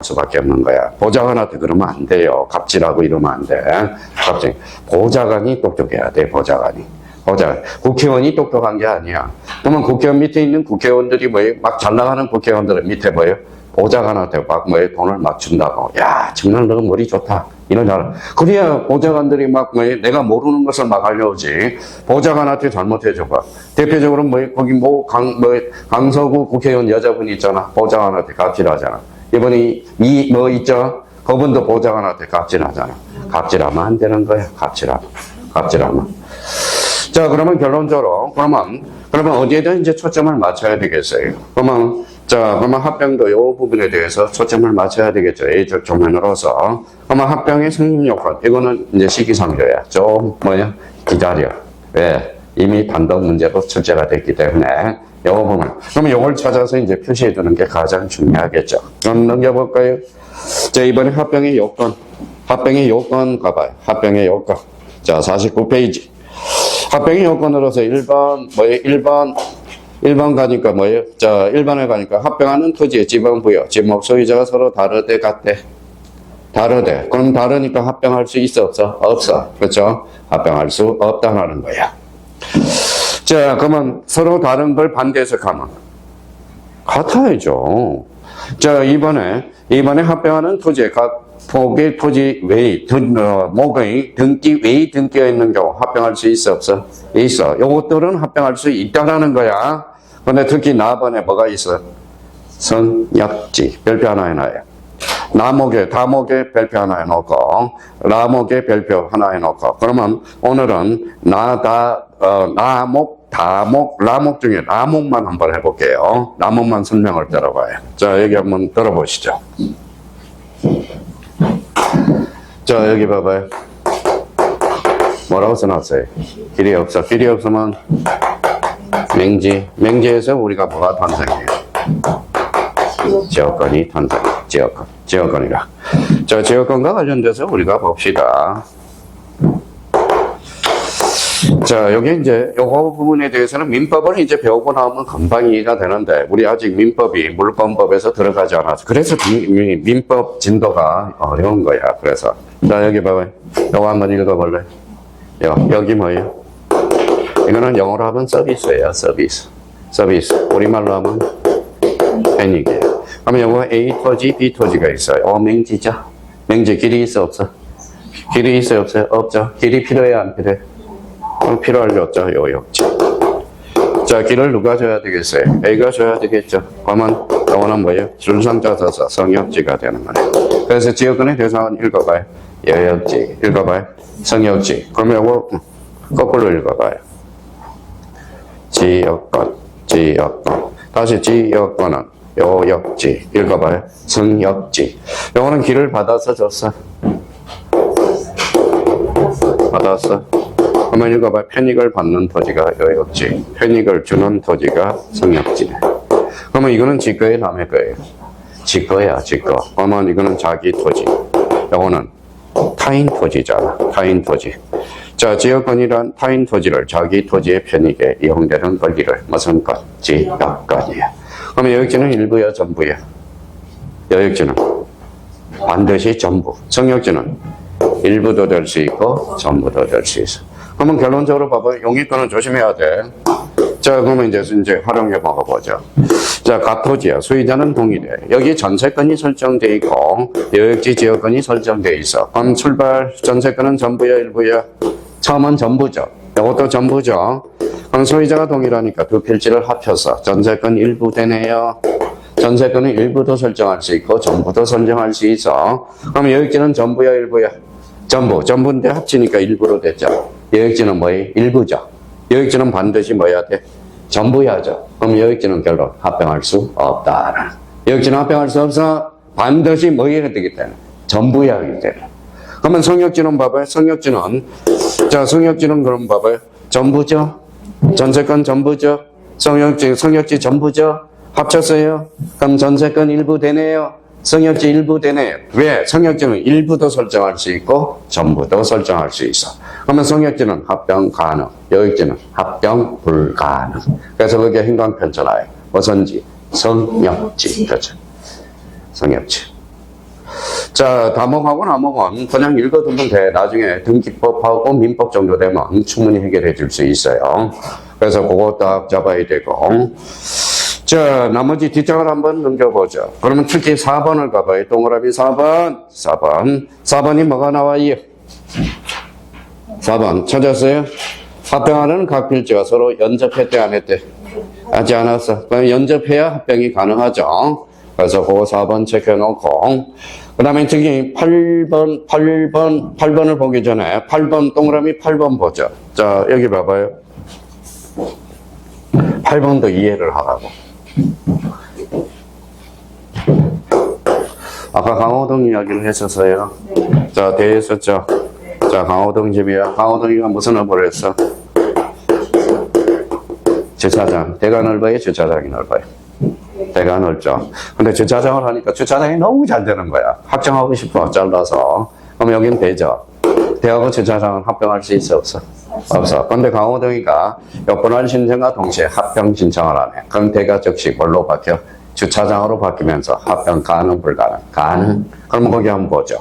수밖에 없는 거야. 보좌관한테 그러면 안 돼요. 갑질하고 이러면 안 돼. 갑질. 보좌관이 똑똑해야 돼. 보좌관이. 국회의원이 똑똑한 게 아니야. 그러면 국회의원 밑에 있는 국회의원들이 뭐예요? 막 잘 나가는 국회의원들은 밑에 뭐예요? 보좌관한테 막 뭐예요? 돈을 막 준다고. 야, 정말 너 머리 좋다. 이런 줄 그래야 보좌관들이 막 뭐예요? 내가 모르는 것을 막 알려오지. 보좌관한테 잘못해줘봐. 대표적으로 뭐예요? 거기 강서구 국회의원 여자분 있잖아. 보좌관한테 갑질하잖아. 이번에 뭐 있죠? 그분도 보좌관한테 갑질하잖아. 갑질하면 안 되는 거야. 갑질하면. 자, 그러면 결론적으로, 그러면 어디에다 이제 초점을 맞춰야 되겠어요? 그러면 합병도 이 부분에 대해서 초점을 맞춰야 되겠죠. A적 조면으로서. 그러면 합병의 성립 요건. 이거는 이제 시기상조야. 기다려. 왜? 이미 단독 문제로 출제가 됐기 때문에, 요거 보면. 그러면 요걸 찾아서 이제 표시해 두는 게 가장 중요하겠죠. 그럼 넘겨볼까요? 자, 이번에 합병의 요건 가봐요. 합병의 요건. 자, 49페이지. 합병의 요건으로서 1번 가니까 뭐예요? 자, 1번에 가니까 합병하는 토지의 지방부여, 지목 소유자가 서로 다르대, 같대. 다르대. 그럼 다르니까 합병할 수 있어, 없어? 없어. 그렇죠? 합병할 수 없다는 거야. 자, 그러면 서로 다른 걸 반대해서 가면 같아야죠. 자, 이번에 합병하는 토지의 각 폭의 토지 외의, 목의 등기 외의 등기가 있는 경우 합병할 수 있어, 없어? 있어. 요것들은 합병할 수 있다라는 거야. 근데 특히 나번에 뭐가 있어? 성역지. 별표 하나 해놔요. 다목에 별표 하나 해놓고, 라목에 별표 하나 해놓고. 그러면 오늘은 라목 중에 라목만 한번 해볼게요. 라목만 설명을 들어봐요. 자, 여기 한번 들어보시죠. 자, 여기 봐봐요. 뭐라고 써놨어요? 길이 없어. 길이 없으면 맹지에서 우리가 뭐가 탄생해요? 지역권이 탄생. 지역권이라. 자, 지역권과 관련돼서 우리가 봅시다. 자, 여기 이제 요거 부분에 대해서는 민법을 이제 배우고 나오면 금방 이해가 되는데, 우리 아직 민법이 물권법에서 들어가지 않아서, 그래서 민법 진도가 어려운 거야. 그래서. 자, 여기 봐봐요. 요거 한번 읽어볼래? 여기 뭐예요? 이거는 영어로 하면 서비스예요. 서비스. 우리말로 하면 편익이에요. 그러면 요거 A 토지, B 토지가 있어요. 맹지죠? 맹지 길이 있어, 없어? 길이 있어요, 없어요? 없죠? 길이 필요해요, 안 필요해? 필요할 리 없죠, 요역지. 자, 길을 누가 줘야 되겠어요? A가 줘야 되겠죠. 그러면 요거는 뭐예요? 줄상자 써서 성역지가 되는 거네요. 그래서 지역권의 대상은 읽어봐요. 여역지. 읽어봐요. 성역지. 그러면 요거 거꾸로 읽어봐요. 지역권. 다시 지역권은 요역지. 읽어봐요. 성역지. 요거는 길을 받아서 줬어. 받았어. 그러면 읽어봐. 편익을 받는 토지가 요역지. 편익을 주는 토지가 성역지네. 그러면 이거는 지거예요, 남의 거예요? 지거야, 지거. 그러면 이거는 자기 토지. 요거는 타인 토지잖아. 타인 토지. 자, 지역권이란 타인 토지를 자기 토지의 편익에 이용되는 권리를 무슨 것? 지역권이야. 그러면 요역지는 일부야, 전부야? 요역지는 반드시 전부. 성역지는 일부도 될 수 있고 전부도 될 수 있어. 그러면 결론적으로 봐봐요. 용익권은 조심해야 돼. 자, 그러면 이제 활용해 먹어보죠. 자, 갑토지야. 소유자는 동일해. 여기 전세권이 설정돼 있고 요역지 지역권이 설정돼 있어. 그럼 출발 전세권은 전부야, 일부야? 처음은 전부죠. 이것도 전부죠. 그럼 소유자가 동일하니까 두 필지를 합쳐서 전세권 일부 되네요. 전세권은 일부도 설정할 수 있고 전부도 설정할 수 있어. 그럼 요역지는 전부야, 일부야? 전부인데 합치니까 일부로 됐죠. 요역지는 뭐예요? 일부죠. 요역지는 반드시 뭐 해야 돼? 전부야죠. 그럼 요역지는 결론 합병할 수 없다. 요역지는 합병할 수 없어. 반드시 뭐 해야 되기 때문에 전부야 하기 때문에. 그러면 성역지는 봐봐요. 성역지는 그럼 봐봐요. 전부죠. 전세권 전부죠. 성역지 전부죠. 합쳤어요. 그럼 전세권 일부 되네요. 성역지 일부 되네요. 왜? 성역지는 일부도 설정할 수 있고 전부도 설정할 수 있어. 그러면 성역지는 합병 가능, 요역지는 합병 불가능. 그래서 그게 행간편차라요. 무슨지? 성역지. 그렇죠. 성역지. 자, 다목하고 남목은 그냥 읽어두면 돼. 나중에 등기법하고 민법 정도 되면 충분히 해결해 줄 수 있어요. 그래서 그거 딱 잡아야 되고. 자, 나머지 뒷장을 한번 넘겨보죠. 그러면 특히 4번을 가봐요. 동그라미 4번. 4번이 뭐가 나와요? 4번. 찾았어요? 합병하는 각 필지가 서로 연접했대, 안 했대? 하지 않았어. 그럼 연접해야 합병이 가능하죠. 그래서 그거 4번 체크해놓고. 그 다음에 저기 8번을 보기 전에 8번, 동그라미 8번 보죠. 자, 여기 봐봐요. 8번도 이해를 하라고. 아까 강호동 이야기를 했었어요. 자, 대에 있었죠. 자, 강호동 집이야. 강호동이가 무슨 업을 했어? 주차장. 대가 넓어요? 주차장이 넓어요? 대가 넓죠. 근데 주차장을 하니까 주차장이 너무 잘 되는 거야. 확정하고 싶어, 잘라서. 그럼 여긴 대죠. 대하고 주차장은 합병할 수 있어, 없어? 없어. 근데 강호동이가 분할 신청과 동시에 합병 신청을 하네. 그럼 대가 즉시 뭘로 바뀌어? 주차장으로 바뀌면서 합병 가능, 불가능? 가능. 그럼 거기 한번 보죠.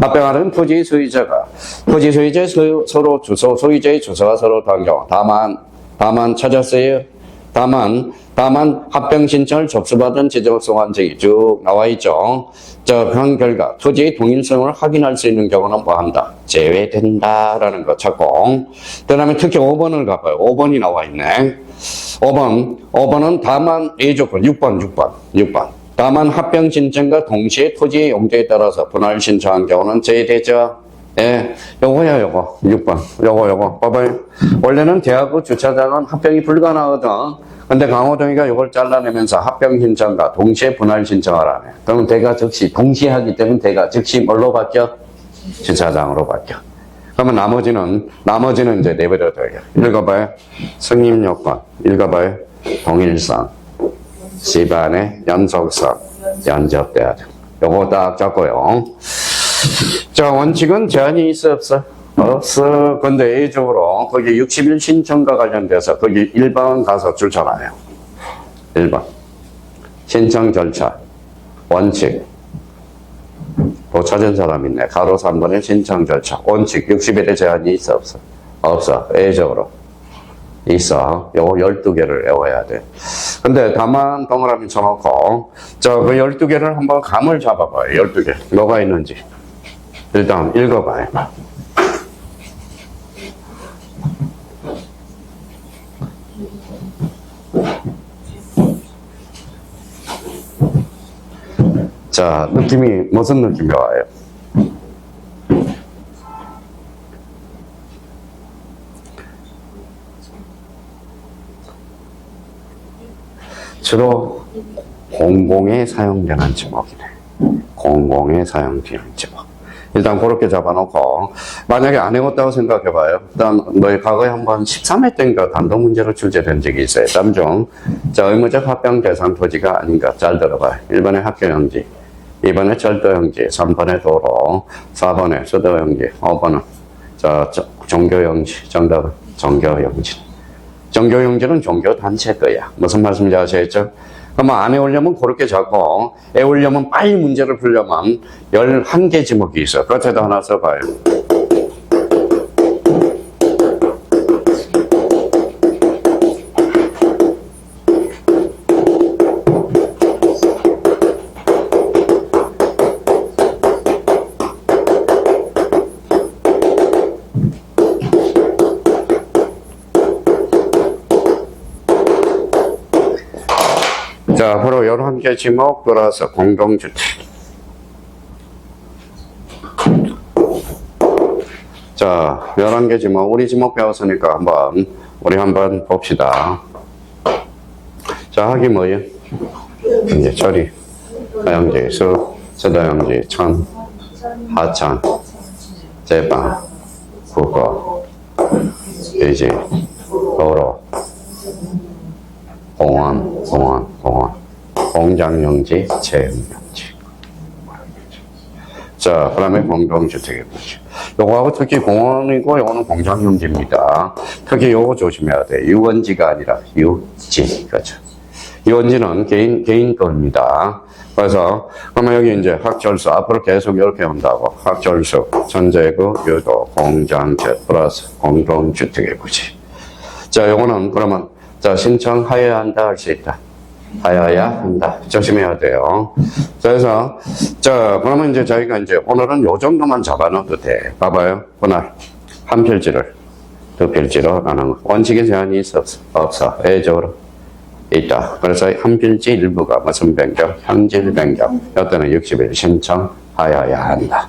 합병하는 토지 소유자가, 토지 소유자 서로 주소, 소유자의 주소가 서로 다른 경우. 다만 찾았어요? 다만 합병 신청을 접수받은 지적소관청이 쭉 나와 있죠. 자, 그런 결과 토지의 동일성을 확인할 수 있는 경우는 뭐 한다? 제외된다라는 거 찾고. 그 다음에 특히 5번을 가봐요. 5번이 나와 있네. 5번은 다만 A조건, 6번. 다만 합병 신청과 동시에 토지의 용도에 따라서 분할 신청한 경우는 제외되죠. 예, 요거야, 요거. 6번. 요거. 봐봐요. 원래는 대하고 주차장은 합병이 불가능하거든. 근데 강호동이가 요걸 잘라내면서 합병 신청과 동시에 분할 신청을 하네. 그러면 대가 즉시, 동시에 하기 때문에 대가 즉시 뭘로 바뀌어? 주차장으로 바뀌어. 그러면 나머지는 이제 내버려둬요. 읽어봐요. 승인 요건. 읽어봐요. 동일성, 집안의 연속성, 연접돼야 돼. 요거 딱 잡고요. 자, 원칙은 제한이 있어, 없어? 없어. 근데 A적으로 거기 60일 신청과 관련돼서 거기 1번 가서 줄 쳐놔요. 1번. 신청 절차, 원칙. 뭐 찾은 사람 있네. 가로 3번의 신청 절차, 원칙. 60일의 제한이 있어, 없어? 없어. A적으로. 있어. 요거 12개를 외워야 돼. 근데 다만 동그라미 쳐놓고, 저 그 12개를 한번 감을 잡아봐요. 12개. 뭐가 있는지. 일단 읽어봐요. 자, 느낌이 무슨 느낌이 와요? 주로 공공에 사용되는 제목이네. 공공에 사용되는 제목. 일단 그렇게 잡아놓고, 만약에 안 해왔다고 생각해봐요. 일단 너희 과거에 한번 13회 때인가 단독 문제로 출제된 적이 있어요. 짬중. 자, 의무적 합병 대상 토지가 아닌가. 잘 들어봐요. 1번에 학교용지, 2번에 철도용지, 3번에 도로, 4번에 수도용지, 5번은 종교용지. 정답은 종교용지. 종교용지는 종교단체 거야. 무슨 말씀인지 아시겠죠? 그러면 안 해오려면 그렇게 잡고, 해오려면 빨리 문제를 풀려면 11개 지목이 있어. 그것에도 하나 써봐요. 자, 앞으로 11개 지목 돌아서 공동주택. 자, 11개 지목. 우리 지목 배웠으니까 우리 한번 봅시다. 자, 하기 뭐예요? 이제 처리. 하영지, 수도영지, 천, 하천, 제방, 국어, 대지, 도로, 공원, 공장용지, 체험용지. 자, 그 다음에 공동주택의 문제. 요거하고 특히 공원이고 요거는 공장용지입니다. 특히 요거 조심해야 돼. 유원지가 아니라 유지. 그렇죠. 유원지는 개인 겁니다. 그래서 그러면 여기 이제 학철수 앞으로 계속 이렇게 온다고. 학철수, 전제구, 유도, 공장체 플러스 공동주택의 부지. 자, 요거는 그러면 자 신청하여야 한다 할 수 있다. 하여야 한다. 조심해야 돼요. 그래서 자 그러면 이제 저희가 이제 오늘은 요 정도만 잡아놔도 돼. 봐봐요. 오늘 한 필지를 두 필지로 나누는 원칙의 제한이 없어. 예적으로 있다. 그래서 한 필지 일부가 무슨 변경? 현질 변경. 이때는 60일 신청하여야 한다.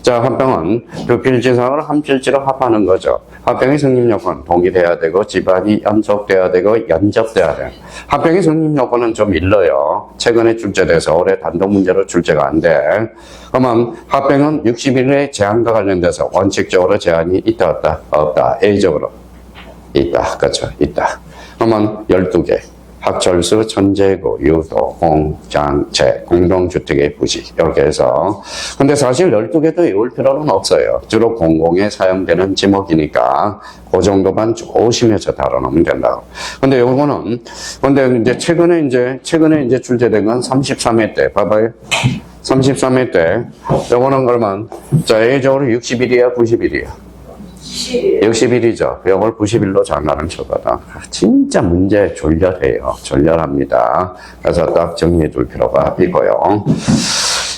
자, 합병은 두 필지상을 한 필지로 합하는 거죠. 합병의 성립 요건 동일해야 되고 집안이 연속돼야 되고 연접돼야 돼요. 합병의 성립 요건은 좀 일러요. 최근에 출제돼서 올해 단독 문제로 출제가 안 돼. 그러면 합병은 60일의 제한과 관련돼서 원칙적으로 제한이 있다 없다? 없다. A적으로 있다. 그렇죠. 있다. 그러면 12개. 학철수, 천재구, 유도, 공장체, 공동주택의 부지 이렇게 해서 근데 사실 12개도 외울 필요는 없어요. 주로 공공에 사용되는 지목이니까 그 정도만 조심해서 다뤄놓으면 된다고. 근데 요거는 근데 이제 최근에 이제 출제된 건 33회 때 봐봐요. 33회 때 요거는 그러면 자 A적으로 60일이야 90일이야 60일이죠. 이걸 90일로 장난을 쳤거든. 진짜 문제 졸렬해요. 졸렬합니다. 그래서 딱 정리해 둘 필요가 있고요.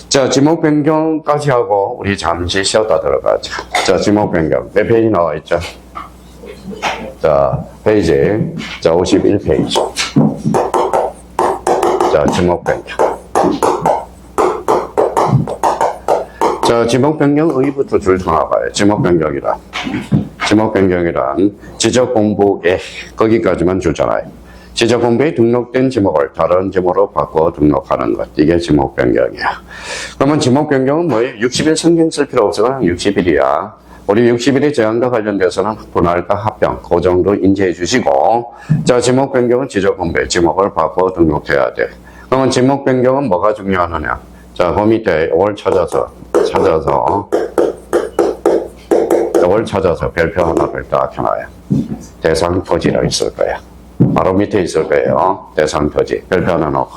자, 지목 변경까지 하고 우리 잠시 쉬었다 들어가자. 자, 지목 변경. 몇 페이지 나와 있죠? 자, 페이지. 자, 51페이지. 자, 지목 변경. 자, 지목 변경 의의부터 줄 나와봐요. 지목 변경이란. 지목 변경이란 지적 공부에 거기까지만 주잖아요. 지적 공부에 등록된 지목을 다른 지목으로 바꿔 등록하는 것. 이게 지목 변경이야. 그러면 지목 변경은 뭐예요? 60일 신경 쓸 필요 없어. 그냥 60일이야. 우리 60일의 제한과 관련돼서는 분할과 합병, 그 정도 인지해 주시고. 자, 지목 변경은 지적 공부에 지목을 바꿔 등록해야 돼. 그러면 지목 변경은 뭐가 중요하느냐? 자, 그 밑에 이걸 찾아서 별표 하나를 딱 해놔요. 대상 토지라 있을 거야. 바로 밑에 있을 거예요. 대상 토지. 별표 하나 넣고.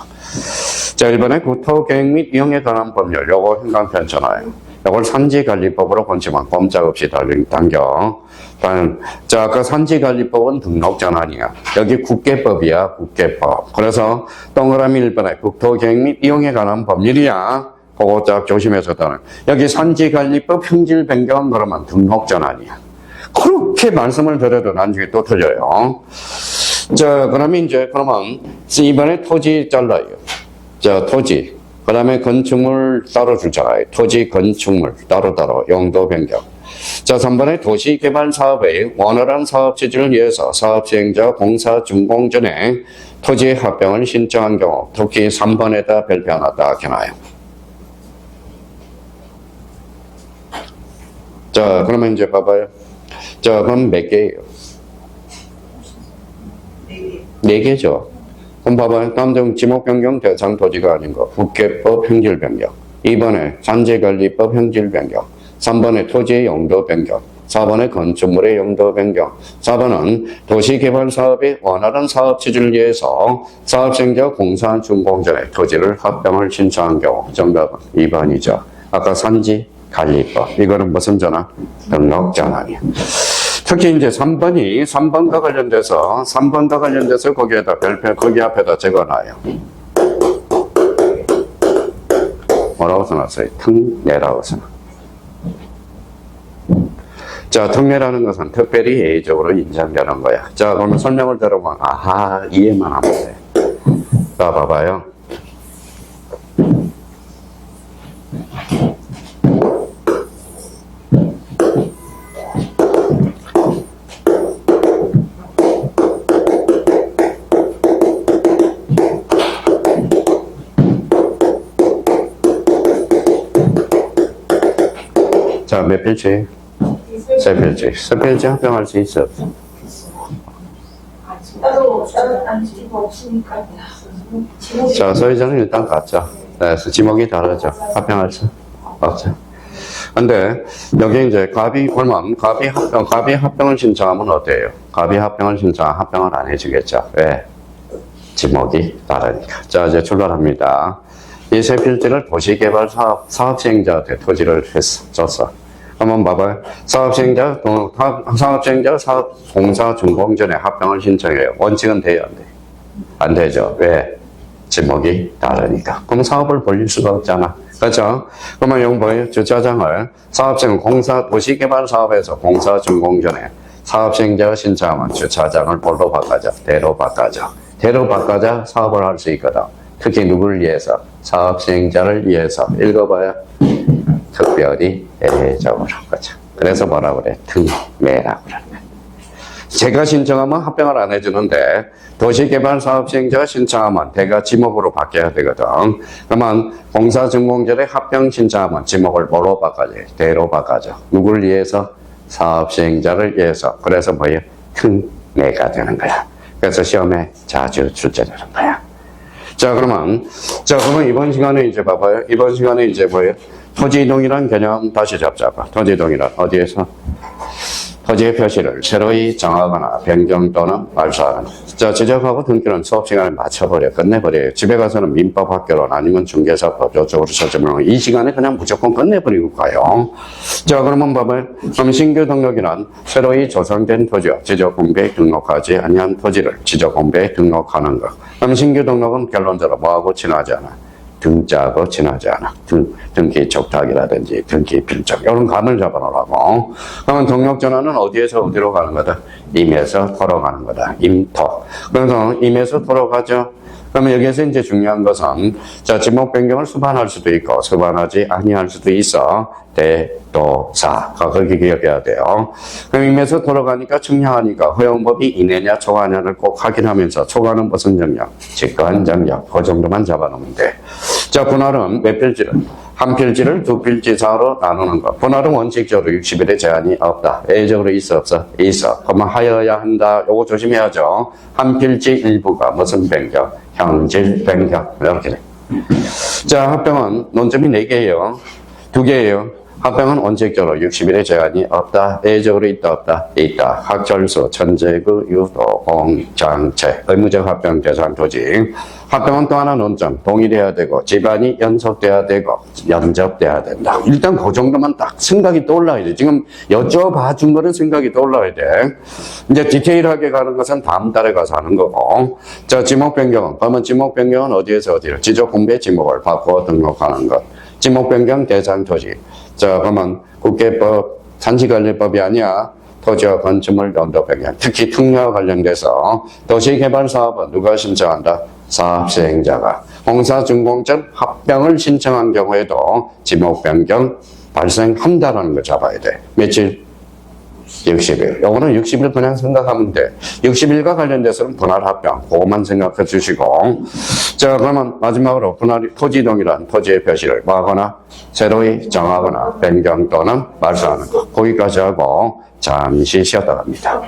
자, 1번에 구토 계획 및 이용에 관한 법률. 요거 행간편잖아요. 요걸 산지관리법으로 본지만 꼼짝 없이 당겨. 자, 아까 산지관리법은 등록 전환이야. 여기 국계법이야, 국계법. 그래서 동그라미 1번에 국토 계획 및 이용에 관한 법률이야. 그거 딱 조심해서 따는. 여기 산지관리법 형질 변경 그러면 등록 전환이야. 그렇게 말씀을 드려도 나중에 또 틀려요. 자, 그러면 이제 그러면 이번에 토지 잘라요. 자, 토지. 그 다음에 건축물 따로 주잖아요. 토지, 건축물 따로 용도 변경. 자, 3번에 도시개발 사업의 원활한 사업 체질을 위해서 사업 시행자 공사 준공 전에 토지 합병을 신청한 경우 특히 3번에다 별표 하나 딱 해놔요. 자, 그러면 이제 봐봐요. 자, 그럼 몇 개예요? 4개죠. 그럼 봐봐요. 다음 중 지목 변경 대상 토지가 아닌 거. 국계법 형질 변경. 2번에 산지관리법 형질 변경. 3번에 토지의 용도 변경. 4번에 건축물의 용도 변경. 4번은 도시개발 사업의 원활한 사업 체질을 위해서 사업시행자 공사 준공 전에 토지를 합병을 신청한 경우. 정답은 2번이죠. 아까 산지관리법. 이거는 무슨 전환? 등록 전환이야. 특히 이제 3번과 관련돼서 거기에다 별표, 거기 앞에다 적어놔요. 뭐라고 써놨어요? 특례라고 써놨어요. 자, 특례라는 것은 특별히 예외적으로 인정되는 거야. 자, 그러면 설명을 들어보면, 아하, 이해만 하면 돼. 자, 봐봐요. 자, 몇 필지? 3필지. 3필지 합병할 수 있어? 자, 소유자는 일단 같죠. 네, 지목이 다르죠. 합병할 수 없죠. 근데, 여기 이제 갑이 합병을 신청하면 어때요? 갑이 합병을 신청하면 합병을 안 해주겠죠. 왜? 지목이 다르니까. 자, 이제 출발합니다. 이 세 필지를 도시개발 사업시행자한테 토지를 줬어. 한번 봐봐요. 사업시행자, 공사 준공 전에 합병을 신청해요. 원칙은 돼요, 안 돼? 안 되죠. 왜? 지목이 다르니까. 그럼 사업을 벌릴 수가 없잖아. 그렇죠? 그러면 여기 뭐예요? 주차장을 도시개발 사업에서 공사 준공 전에 사업시행자가 신청하면 주차장을 뭘로 바꿔줘? 대로 바꿔줘. 대로 바꿔자 사업을 할 수 있거든. 특히 누구를 위해서? 사업시행자를 위해서. 읽어봐요. 특별히 예외적으로. 그렇죠? 그래서 뭐라 그래? 특례라고 그러는 거야. 제가 신청하면 합병을 안 해주는데 도시개발 사업시행자가 신청하면 대가 지목으로 바뀌어야 되거든. 그러면 공사준공전에 합병 신청하면 지목을 뭐로 바꿔줘요? 대로 바꿔줘. 누구를 위해서? 사업시행자를 위해서. 그래서 뭐예요? 특례가 되는 거야. 그래서 시험에 자주 출제되는 거야. 자, 그러면 이번 시간에 이제 봐봐요. 이번 시간에 이제 뭐예요? 토지이동이란 개념 다시 잡자고. 토지이동이란 어디에서? 토지의 표시를 새로이 정하거나 변경 또는 말소하거나. 자, 지적하고 등기는 수업 시간에 맞춰버려. 끝내버려요. 집에 가서는 민법 학교론 아니면 중개사법 저쪽으로 찾으면 이 시간에 그냥 무조건 끝내버리고 가요. 자, 그러면 봐봐요. 그럼 신규 등록이란 새로이 조성된 토지와 지적공배에 등록하지 아니한 토지를 지적공배에 등록하는 것. 그럼 신규 등록은 결론적으로 뭐하고 친하지 않아? 등자하고 친하지 않아. 등기 촉탁이라든지 등기 필적 이런 감을 잡아놓으라고. 그러면 등록 전환은 어디에서 어디로 가는 거다? 임에서 토로 가는 거다. 임토. 그래서 임에서 토로 가죠. 그러면 여기에서 이제 중요한 것은 자, 지목 변경을 수반할 수도 있고 수반하지 아니할 수도 있어. 대도사. 거기 기억해야 돼요. 그럼 임에서 돌아가니까 측량하니까 허용법이 이내냐 초과냐를 꼭 확인하면서 초과는 무슨 정력? 직관 정력. 그 정도만 잡아놓으면 돼. 자, 분할은 몇 필지를? 한 필지를 두 필지 이상으로 나누는 것. 분할은 원칙적으로 60일의 제한이 없다. 예외적으로 있어 없어? 있어. 그러면 하여야 한다. 요거 조심해야죠. 한 필지 일부가 무슨 변경? 형질 변경. 이렇게 돼. 자, 합병은 논점이 4개예요. 2개예요. 합병은 원칙적으로 60일의 제한이 없다. 예외적으로 있다 없다? 있다. 학철수, 천재구, 유도, 공장체, 의무적 합병 대상 조직. 합병은 또 하나 논점. 동일해야 되고 집안이 연속돼야 되고 연접돼야 된다. 일단 그 정도만 딱 생각이 떠올라야 돼. 지금 여쭤봐 준 거는 생각이 떠올라야 돼. 이제 디테일하게 가는 것은 다음 달에 가서 하는 거고. 자, 지목 변경은 그러면 지목 변경은 어디에서 어디로? 지적 공배 지목을 바꿔 등록하는 것. 지목 변경 대상 토지. 자, 그러면 국계법 산지관리법이 아니야. 토지와 건축물 연도 변경. 특히 특례와 관련돼서 도시개발 사업은 누가 신청한다? 사업시행자가. 공사준공전 합병을 신청한 경우에도 지목 변경 발생한다라는 걸 잡아야 돼. 며칠? 60일. 요거는 60일 그냥 생각하면 돼. 60일과 관련돼서는 분할 합병. 그것만 생각해 주시고. 자, 그러면 마지막으로 분할 토지이동이란 토지의 표시를 뭐하거나 새로이 정하거나 변경 또는 말소하는 것. 거기까지 하고 잠시 쉬었다 갑니다.